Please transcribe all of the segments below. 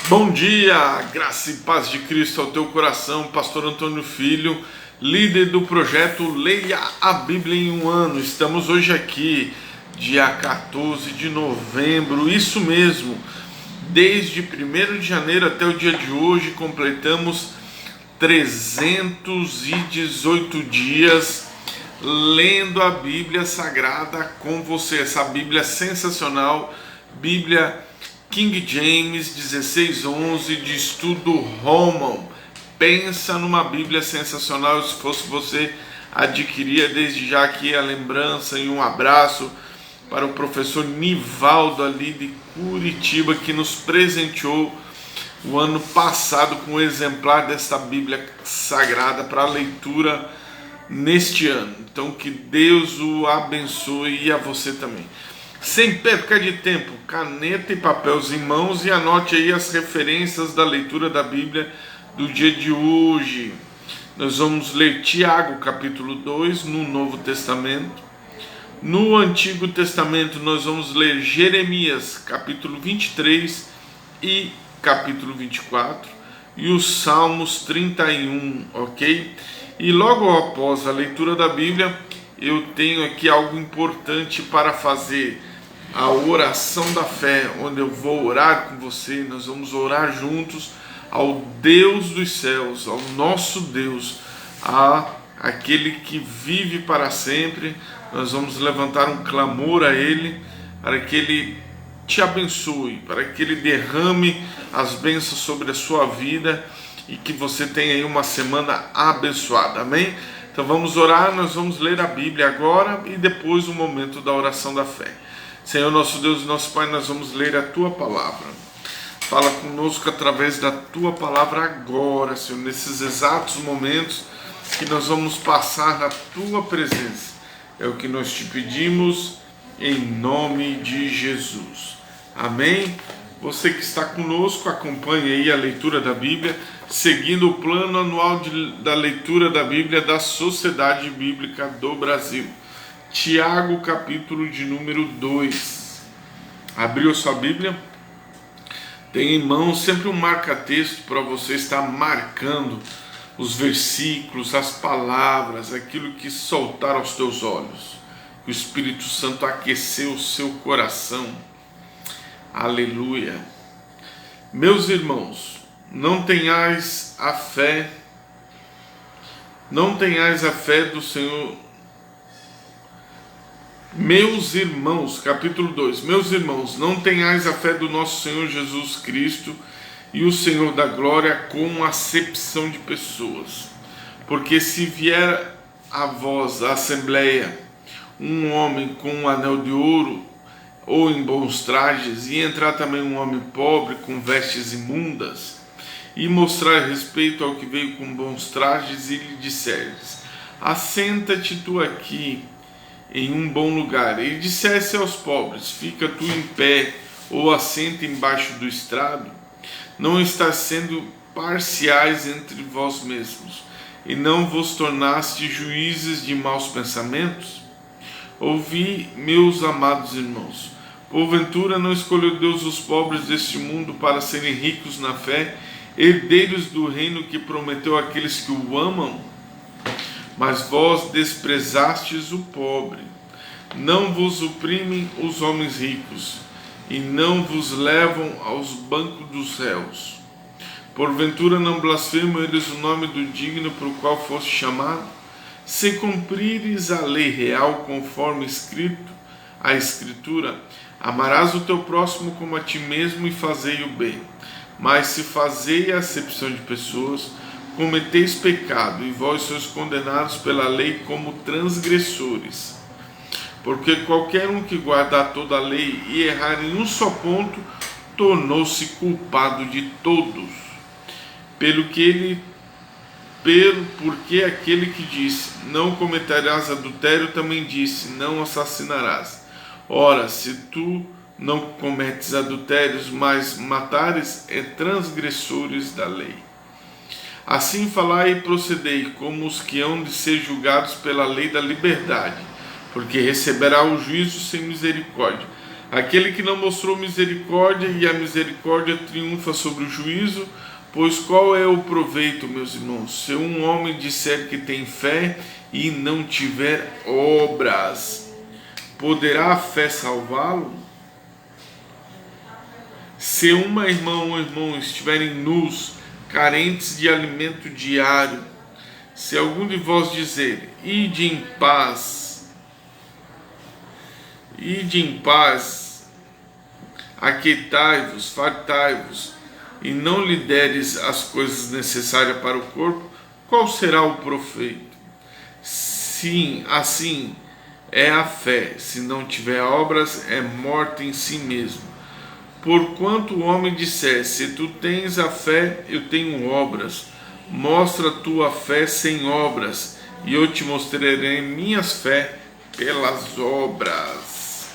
Bom dia, graça e paz de Cristo ao teu coração, Pastor Antônio Filho, líder do projeto Leia a Bíblia em um Ano. Estamos hoje aqui, dia 14 de novembro, isso mesmo, desde 1º de janeiro até o dia de hoje, completamos 318 dias lendo a Bíblia Sagrada com você, essa Bíblia sensacional, Bíblia King James 16:11 de estudo Roman. Pensa numa Bíblia sensacional. Se fosse você, adquiria desde já aqui a lembrança e um abraço para o professor Nivaldo ali de Curitiba, que nos presenteou o ano passado com um exemplar desta Bíblia Sagrada para leitura neste ano. Então que Deus o abençoe e a você também. Sem perca de tempo, caneta e papéis em mãos e anote aí as referências da leitura da Bíblia do dia de hoje. Nós vamos ler Tiago capítulo 2 no Novo Testamento. No Antigo Testamento nós vamos ler Jeremias capítulo 23 e capítulo 24 e os Salmos 31, ok? E logo após a leitura da Bíblia, eu tenho aqui algo importante para fazer, a oração da fé, onde eu vou orar com você, nós vamos orar juntos ao Deus dos céus, ao nosso Deus, aquele que vive para sempre. Nós vamos levantar um clamor a Ele, para que Ele te abençoe, para que Ele derrame as bênçãos sobre a sua vida e que você tenha aí uma semana abençoada, amém? Então vamos orar, nós vamos ler a Bíblia agora e depois o momento da oração da fé. Senhor nosso Deus e nosso Pai, nós vamos ler a Tua Palavra. Fala conosco através da Tua Palavra agora, Senhor, nesses exatos momentos que nós vamos passar na Tua presença. É o que nós te pedimos em nome de Jesus. Amém? Você que está conosco, acompanhe aí a leitura da Bíblia, seguindo o plano anual da leitura da Bíblia da Sociedade Bíblica do Brasil. Tiago, capítulo de número 2. Abriu sua Bíblia? Tem em mão sempre um marca-texto para você estar marcando os versículos, as palavras, aquilo que soltar aos teus olhos. Que o Espírito Santo aqueceu o seu coração. Aleluia. Meus irmãos, não tenhais a fé do Senhor. Meus irmãos, capítulo 2. Meus irmãos, não tenhais a fé do nosso Senhor Jesus Cristo e o Senhor da glória com acepção de pessoas. Porque se vier a vós a assembleia um homem com um anel de ouro ou em bons trajes, e entrar também um homem pobre com vestes imundas, e mostrar respeito ao que veio com bons trajes, e lhe disseres: assenta-te tu aqui em um bom lugar, e dissesse aos pobres: fica tu em pé, ou assenta embaixo do estrado, não estás sendo parciais entre vós mesmos, e não vos tornaste juízes de maus pensamentos? Ouvi, meus amados irmãos, porventura não escolheu Deus os pobres deste mundo para serem ricos na fé, herdeiros do reino que prometeu àqueles que o amam? Mas vós desprezastes o pobre. Não vos oprimem os homens ricos, e não vos levam aos bancos dos réus. Porventura não blasfemam eles o nome do digno por qual foste chamado? Se cumprires a lei real conforme escrito, a Escritura: amarás o teu próximo como a ti mesmo, e fazei o bem. Mas se fazei a acepção de pessoas, cometeis pecado, e vós sois condenados pela lei como transgressores. Porque qualquer um que guardar toda a lei e errar em um só ponto, tornou-se culpado de todos. Porque aquele que disse: não cometerás adultério, também disse: não assassinarás. Ora, se tu não cometes adultérios, mas matares, é transgressores da lei. Assim falai e procedei como os que hão de ser julgados pela lei da liberdade, porque receberá o juízo sem misericórdia. Aquele que não mostrou misericórdia, e a misericórdia triunfa sobre o juízo. Pois qual é o proveito, meus irmãos, se um homem disser que tem fé e não tiver obras? Poderá a fé salvá-lo? Se uma irmã ou um irmão estiverem nus, carentes de alimento diário, se algum de vós dizer, ide em paz, aquietai-vos, fartai-vos, e não lhe deres as coisas necessárias para o corpo, qual será o proveito? Sim, assim é a fé, se não tiver obras, é morta em si mesmo. Porquanto o homem disser, se tu tens a fé, eu tenho obras, mostra a tua fé sem obras, e eu te mostrarei minhas fé pelas obras.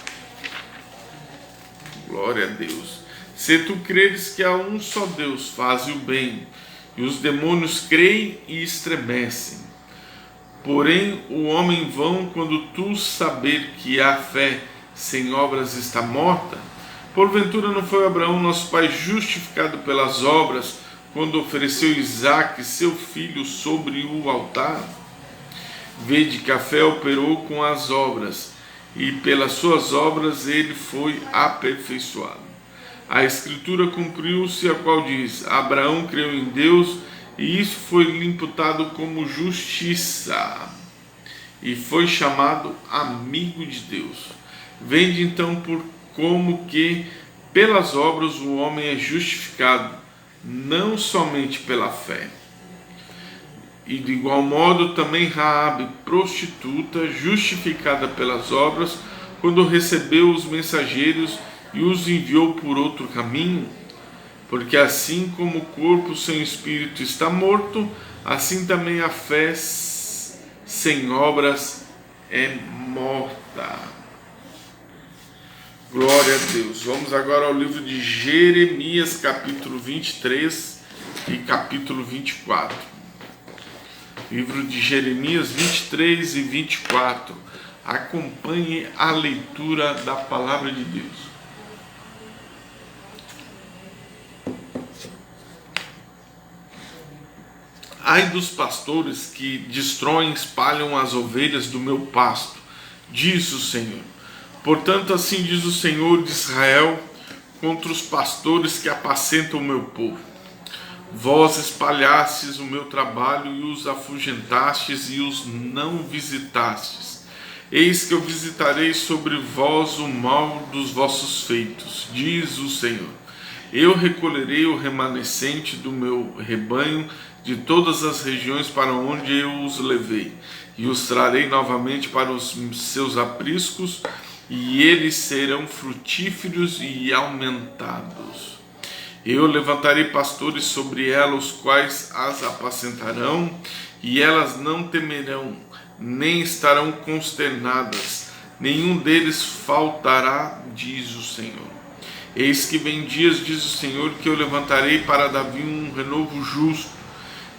Glória a Deus. Se tu creres que há um só Deus, faze o bem, e os demônios creem e estremecem. Porém, o homem vão, quando tu saber que a fé sem obras está morta. Porventura não foi Abraão, nosso pai, justificado pelas obras, quando ofereceu Isaque, seu filho, sobre o altar? Vede que a fé operou com as obras, e pelas suas obras ele foi aperfeiçoado. A Escritura cumpriu-se, a qual diz, Abraão creu em Deus, e isso foi-lhe imputado como justiça, e foi chamado amigo de Deus. Vede então por como que pelas obras o homem é justificado, não somente pela fé. E de igual modo também Raabe, prostituta, justificada pelas obras, quando recebeu os mensageiros e os enviou por outro caminho, porque assim como o corpo sem espírito está morto, assim também a fé sem obras é morta. Glória a Deus. Vamos agora ao livro de Jeremias, capítulo 23 e capítulo 24. Livro de Jeremias 23 e 24. Acompanhe a leitura da palavra de Deus. Ai dos pastores que destroem e espalham as ovelhas do meu pasto, diz o Senhor. Portanto, assim diz o Senhor de Israel contra os pastores que apacentam o meu povo. Vós espalhastes o meu trabalho e os afugentastes e os não visitastes. Eis que eu visitarei sobre vós o mal dos vossos feitos, diz o Senhor. Eu recolherei o remanescente do meu rebanho de todas as regiões para onde eu os levei, e os trarei novamente para os seus apriscos, e eles serão frutíferos e aumentados. Eu levantarei pastores sobre ela, os quais as apacentarão, e elas não temerão, nem estarão consternadas, nenhum deles faltará, diz o Senhor. Eis que vem dias, diz o Senhor, que eu levantarei para Davi um renovo justo,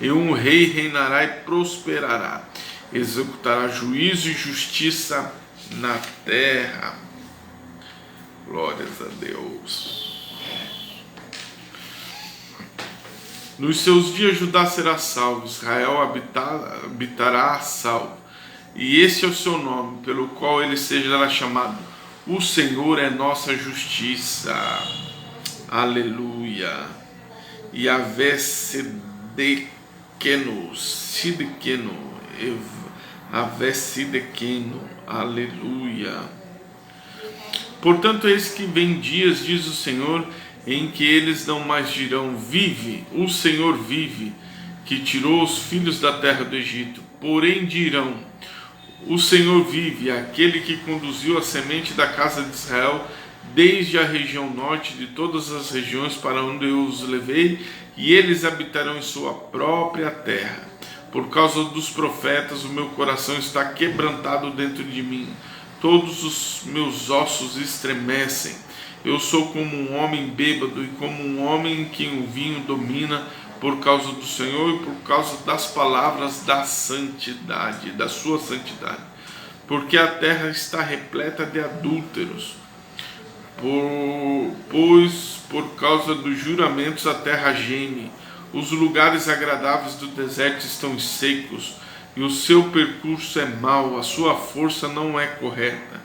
e um rei reinará e prosperará, executará juízo e justiça na terra. Glórias a Deus. Nos seus dias Judá será salvo, Israel habitará salvo, e este é o seu nome, pelo qual ele será chamado. O Senhor é nossa justiça. Aleluia. Yahvé Sidekeno, Yahvé Sidekeno, aleluia. Portanto, eis que vem dias, diz o Senhor, em que eles não mais dirão, vive, o Senhor vive, que tirou os filhos da terra do Egito. Porém dirão, o Senhor vive, aquele que conduziu a semente da casa de Israel, desde a região norte de todas as regiões para onde eu os levei, e eles habitarão em sua própria terra. Por causa dos profetas, o meu coração está quebrantado dentro de mim, todos os meus ossos estremecem. Eu sou como um homem bêbado e como um homem em quem o vinho domina, por causa do Senhor e por causa das palavras da santidade, da sua santidade. Porque a terra está repleta de adúlteros, pois por causa dos juramentos a terra geme, os lugares agradáveis do deserto estão secos, e o seu percurso é mau, a sua força não é correta.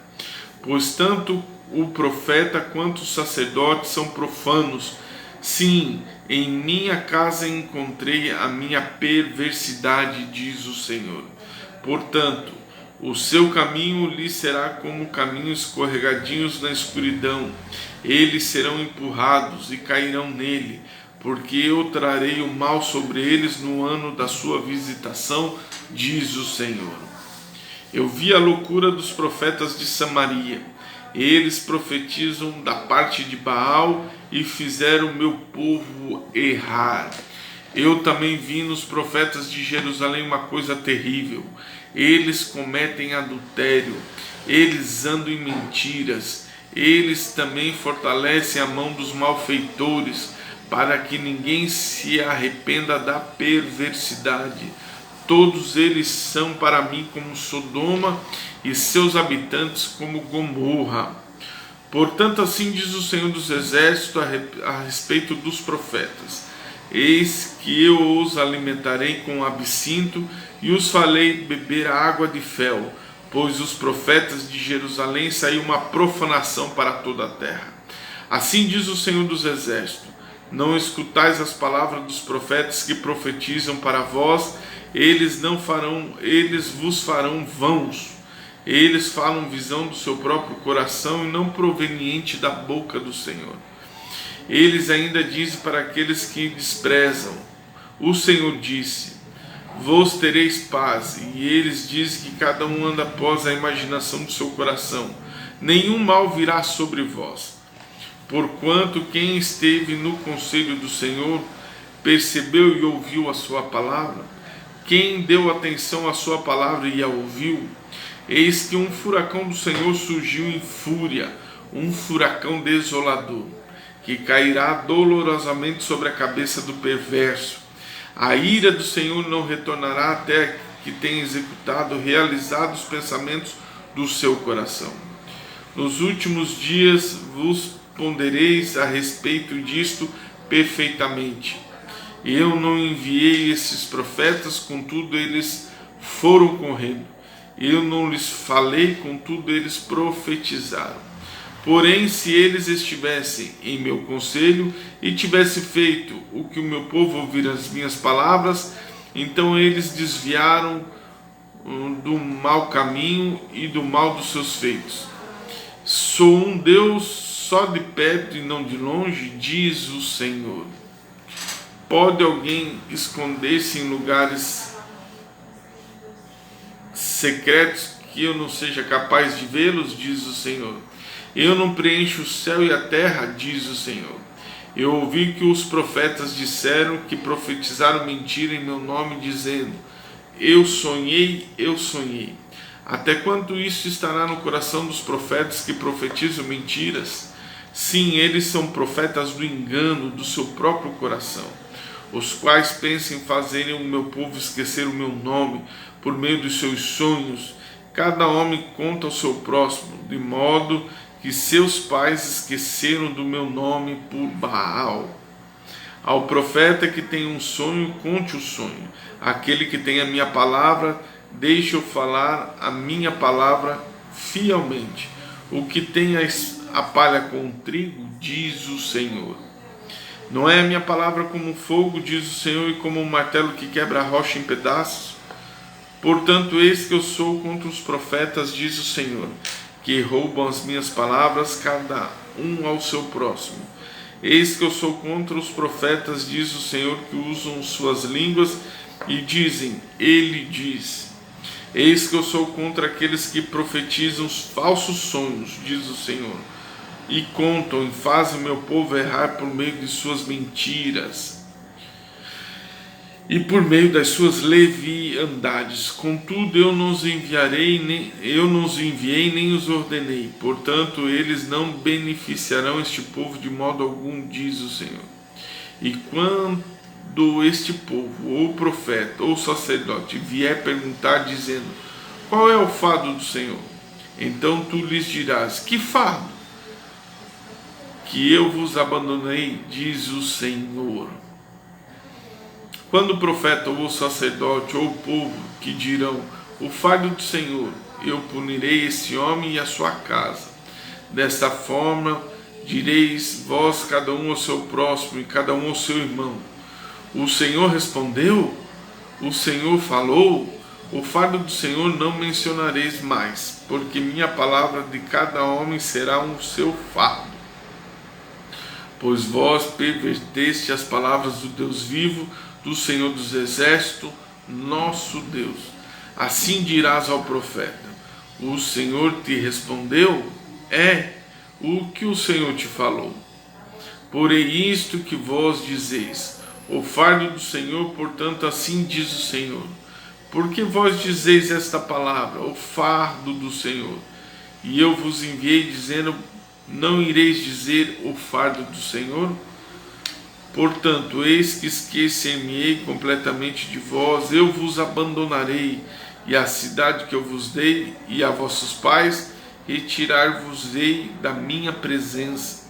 Pois tanto o profeta quanto o sacerdote são profanos. Sim, em minha casa encontrei a minha perversidade, diz o Senhor. Portanto, o seu caminho lhe será como caminhos escorregadinhos na escuridão. Eles serão empurrados e cairão nele, porque eu trarei o mal sobre eles no ano da sua visitação, diz o Senhor. Eu vi a loucura dos profetas de Samaria. Eles profetizam da parte de Baal e fizeram o meu povo errar. Eu também vi nos profetas de Jerusalém uma coisa terrível. Eles cometem adultério, eles andam em mentiras, eles também fortalecem a mão dos malfeitores, para que ninguém se arrependa da perversidade. Todos eles são para mim como Sodoma e seus habitantes como Gomorra. Portanto, assim diz o Senhor dos Exércitos a respeito dos profetas: eis que eu os alimentarei com absinto e os farei beber água de fel, pois os profetas de Jerusalém saiu uma profanação para toda a terra. Assim diz o Senhor dos Exércitos: não escutais as palavras dos profetas que profetizam para vós, eles vos farão vãos. Eles falam visão do seu próprio coração e não proveniente da boca do Senhor. Eles ainda dizem para aqueles que desprezam: o Senhor disse, vós tereis paz. E eles dizem que cada um anda após a imaginação do seu coração. Nenhum mal virá sobre vós. Porquanto quem esteve no conselho do Senhor percebeu e ouviu a sua palavra. Quem deu atenção à sua palavra e a ouviu. Eis que um furacão do Senhor surgiu em fúria, um furacão desolador, que cairá dolorosamente sobre a cabeça do perverso. A ira do Senhor não retornará até que tenha executado, realizado os pensamentos do seu coração. Nos últimos dias vos pondereis a respeito disto perfeitamente. Eu não enviei esses profetas, contudo eles foram correndo. Eu não lhes falei, contudo eles profetizaram. Porém, se eles estivessem em meu conselho e tivessem feito o que o meu povo ouvir as minhas palavras, então eles desviaram do mau caminho e do mal dos seus feitos. Sou um Deus só de perto e não de longe, diz o Senhor. Pode alguém esconder-se em lugares secretos que eu não seja capaz de vê-los, diz o Senhor. Eu não preencho o céu e a terra, diz o Senhor. Eu ouvi que os profetas disseram, que profetizaram mentira em meu nome, dizendo: eu sonhei, eu sonhei. Até quando isso estará no coração dos profetas que profetizam mentiras? Sim, eles são profetas do engano do seu próprio coração, os quais pensam em fazerem o meu povo esquecer o meu nome por meio dos seus sonhos. Cada homem conta ao seu próximo, de modo que seus pais esqueceram do meu nome por Baal. Ao profeta que tem um sonho, conte o sonho. Aquele que tem a minha palavra, deixe eu falar a minha palavra fielmente. O que tem a palha com o trigo, diz o Senhor. Não é a minha palavra como fogo, diz o Senhor, e como um martelo que quebra a rocha em pedaços? Portanto, eis que eu sou contra os profetas, diz o Senhor, que roubam as minhas palavras, cada um ao seu próximo. Eis que eu sou contra os profetas, diz o Senhor, que usam suas línguas e dizem: ele diz. Eis que eu sou contra aqueles que profetizam os falsos sonhos, diz o Senhor, e contam e fazem meu povo errar por meio de suas mentiras e por meio das suas leviandades. Contudo, eu não os enviei nem os ordenei. Portanto, eles não beneficiarão este povo de modo algum, diz o Senhor. E quando este povo, ou profeta, ou sacerdote, vier perguntar, dizendo: qual é o fardo do Senhor? Então tu lhes dirás: que fardo? que eu vos abandonei, diz o Senhor. Quando o profeta ou o sacerdote ou o povo que dirão, o fardo do Senhor, eu punirei esse homem e a sua casa. Desta forma direis vós cada um ao seu próximo e cada um ao seu irmão. O Senhor respondeu, o Senhor falou, o fardo do Senhor não mencionareis mais, porque minha palavra de cada homem será o seu fardo. Pois vós perverteste as palavras do Deus vivo, do Senhor dos Exércitos, nosso Deus. Assim dirás ao profeta, o Senhor te respondeu, o que o Senhor te falou. Porém isto que vós dizeis, o fardo do Senhor, portanto assim diz o Senhor. Porque vós dizeis esta palavra, o fardo do Senhor, e eu vos enviei dizendo, não ireis dizer o fardo do Senhor? Portanto, eis que esquecer-me-ei completamente de vós, eu vos abandonarei, e a cidade que eu vos dei, e a vossos pais, retirar-vos-ei da minha presença.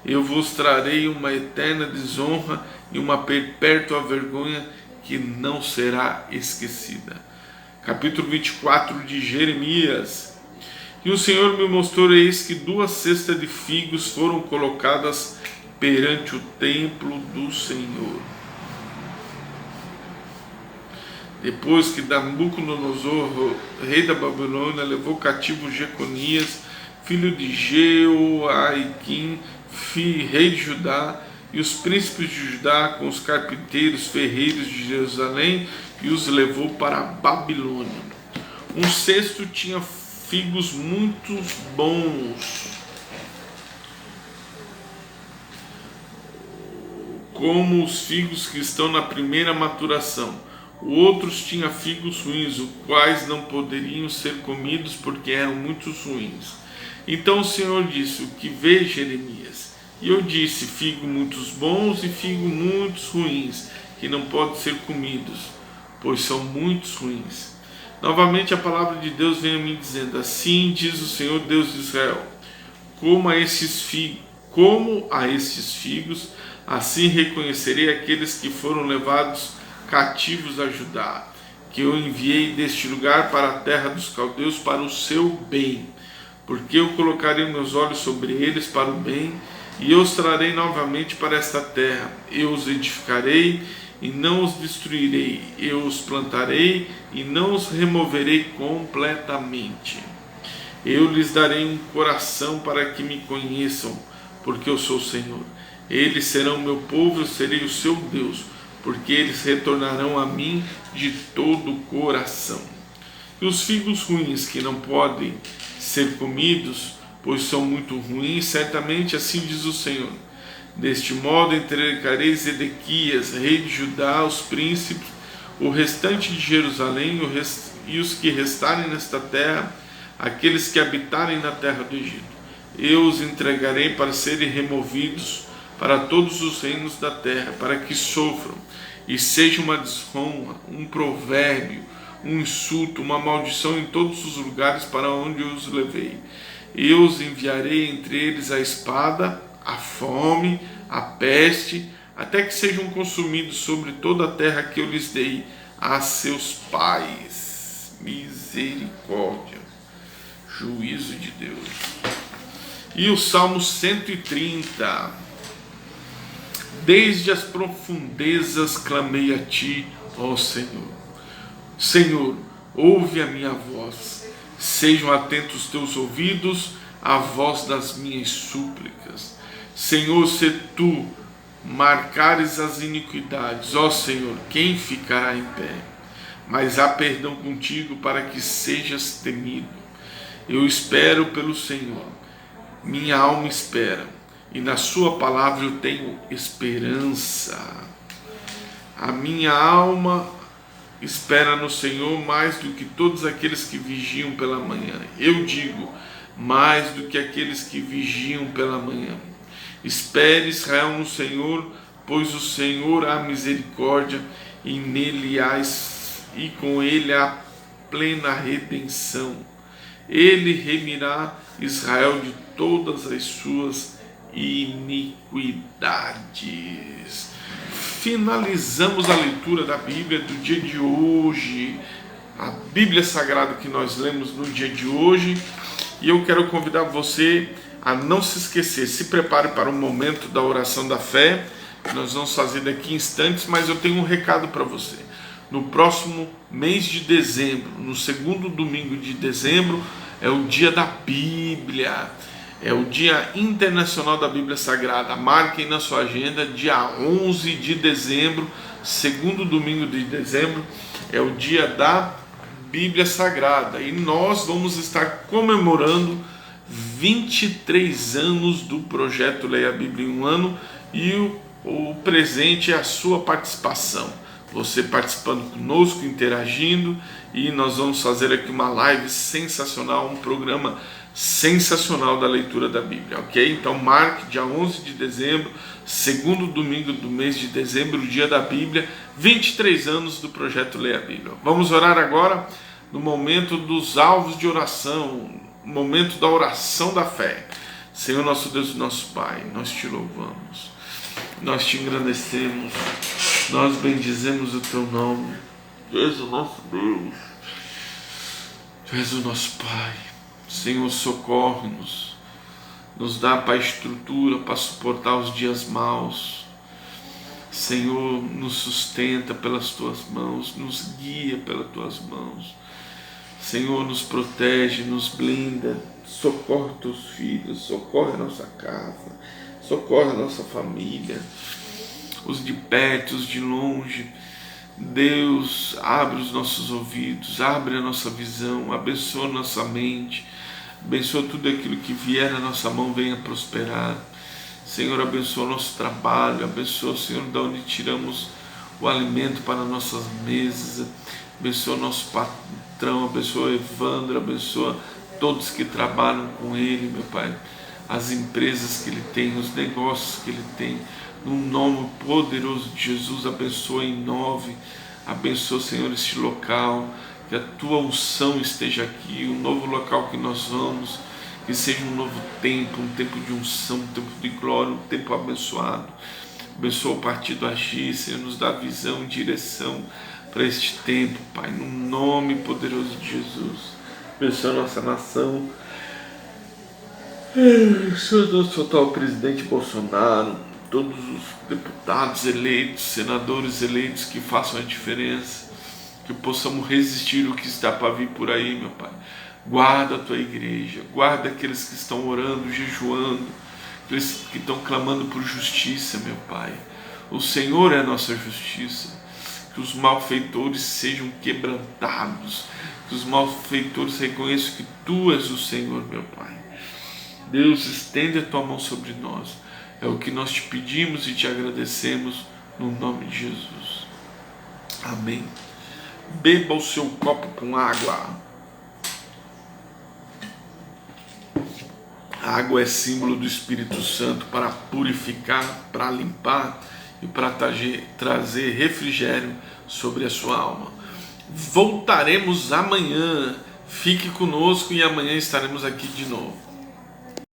Eu vos trarei uma eterna desonra e uma perpétua vergonha que não será esquecida. Capítulo 24 de Jeremias. E o Senhor me mostrou, eis que 2 cestas de figos foram colocadas perante o templo do Senhor. Depois que Nabucodonosor, rei da Babilônia, levou cativo Jeconias, filho de Jeoaquim, rei de Judá, e os príncipes de Judá com os carpinteiros, ferreiros de Jerusalém, e os levou para a Babilônia. Um cesto tinha figos muito bons, como os figos que estão na primeira maturação. Outros tinham figos ruins, os quais não poderiam ser comidos porque eram muito ruins. Então o Senhor disse, o que vê, Jeremias? E eu disse, figo muitos bons e figo muitos ruins, que não podem ser comidos, pois são muitos ruins. Novamente a palavra de Deus vem a mim dizendo, assim diz o Senhor Deus de Israel, como a estes figos, assim reconhecerei aqueles que foram levados cativos a Judá, que eu enviei deste lugar para a terra dos caldeus para o seu bem, porque eu colocarei meus olhos sobre eles para o bem, e eu os trarei novamente para esta terra. Eu os edificarei e não os destruirei, eu os plantarei e não os removerei completamente. Eu lhes darei um coração para que me conheçam, porque eu sou o Senhor. Eles serão meu povo, eu serei o seu Deus, porque eles retornarão a mim de todo o coração. E os figos ruins que não podem ser comidos, pois são muito ruins, certamente assim diz o Senhor. Deste modo entregarei Zedequias, rei de Judá, os príncipes, o restante de Jerusalém e os que restarem nesta terra, aqueles que habitarem na terra do Egito. Eu os entregarei para serem removidos para todos os reinos da terra, para que sofram, e seja uma desonra, um provérbio, um insulto, uma maldição em todos os lugares para onde eu os levei. Eu os enviarei entre eles a espada, a fome, a peste, até que sejam consumidos sobre toda a terra que eu lhes dei a seus pais. Misericórdia, juízo de Deus. E o Salmo 130. Desde as profundezas clamei a ti, ó Senhor. Senhor, ouve a minha voz. Sejam atentos teus ouvidos à voz das minhas súplicas. Senhor, se tu marcares as iniquidades, ó Senhor, quem ficará em pé? Mas há perdão contigo para que sejas temido. Eu espero pelo Senhor, minha alma espera, e na sua palavra eu tenho esperança. A minha alma espera no Senhor mais do que todos aqueles que vigiam pela manhã. Eu digo, mais do que aqueles que vigiam pela manhã. Espere, Israel, no Senhor, pois o Senhor há misericórdia e e com ele há plena redenção. Ele remirá Israel de todas as suas iniquidades. Finalizamos a leitura da Bíblia do dia de hoje, a Bíblia Sagrada que nós lemos no dia de hoje, e eu quero convidar você a não se esquecer. Se prepare para o momento da oração da fé, que nós vamos fazer daqui a instantes, mas eu tenho um recado para você. No próximo mês de dezembro, no segundo domingo de dezembro, é o dia da Bíblia, é o Dia Internacional da Bíblia Sagrada. Marquem na sua agenda, dia 11 de dezembro, segundo domingo de dezembro, é o dia da Bíblia Sagrada, e nós vamos estar comemorando 23 anos do projeto Leia a Bíblia em um Ano, e o presente é a sua participação, você participando conosco, interagindo, e nós vamos fazer aqui uma live sensacional, um programa sensacional da leitura da Bíblia, ok? Então marque dia 11 de dezembro, segundo domingo do mês de dezembro, o dia da Bíblia, 23 anos do projeto Leia a Bíblia. Vamos orar agora no momento dos alvos de oração, momento da oração da fé. Senhor nosso Deus e nosso Pai, nós te louvamos, nós te engrandecemos, nós bendizemos o teu nome. Tu és o nosso Deus, tu és o nosso Pai. Senhor, socorre-nos, nos dá, Pai, estrutura para suportar os dias maus. Senhor, nos sustenta pelas tuas mãos, nos guia pelas tuas mãos. Senhor, nos protege, nos blinda, socorre teus filhos, socorre a nossa casa, socorre a nossa família, os de perto, os de longe. Deus, abre os nossos ouvidos, abre a nossa visão, abençoa a nossa mente, abençoa tudo aquilo que vier na nossa mão, venha prosperar. Senhor, abençoa o nosso trabalho, abençoa, Senhor, de onde tiramos o alimento para nossas mesas, abençoa o nosso patrão, abençoa Evandro, abençoa todos que trabalham com ele, meu Pai, as empresas que ele tem, os negócios que ele tem, no nome poderoso de Jesus. Abençoa em nove, abençoa, Senhor, este local, que a tua unção esteja aqui, um novo local que nós vamos, que seja um novo tempo, um tempo de unção, um tempo de glória, um tempo abençoado. Abençoa o partido Agir, Senhor, nos dá visão e direção para este tempo, Pai, no nome poderoso de Jesus. Abençoa a nossa nação, Senhor, nosso atual presidente Bolsonaro, todos os deputados eleitos, senadores eleitos, que façam a diferença, que possamos resistir o que está para vir por aí, meu Pai. Guarda a tua igreja, guarda aqueles que estão orando, jejuando, aqueles que estão clamando por justiça, meu Pai. O Senhor é a nossa justiça. Que os malfeitores sejam quebrantados, que os malfeitores reconheçam que tu és o Senhor, meu Pai. Deus, estende a tua mão sobre nós. É o que nós te pedimos e te agradecemos, no nome de Jesus. Amém. Beba o seu copo com água. A água é símbolo do Espírito Santo para purificar, para limpar e para trazer refrigério sobre a sua alma. Voltaremos amanhã. Fique conosco e amanhã estaremos aqui de novo.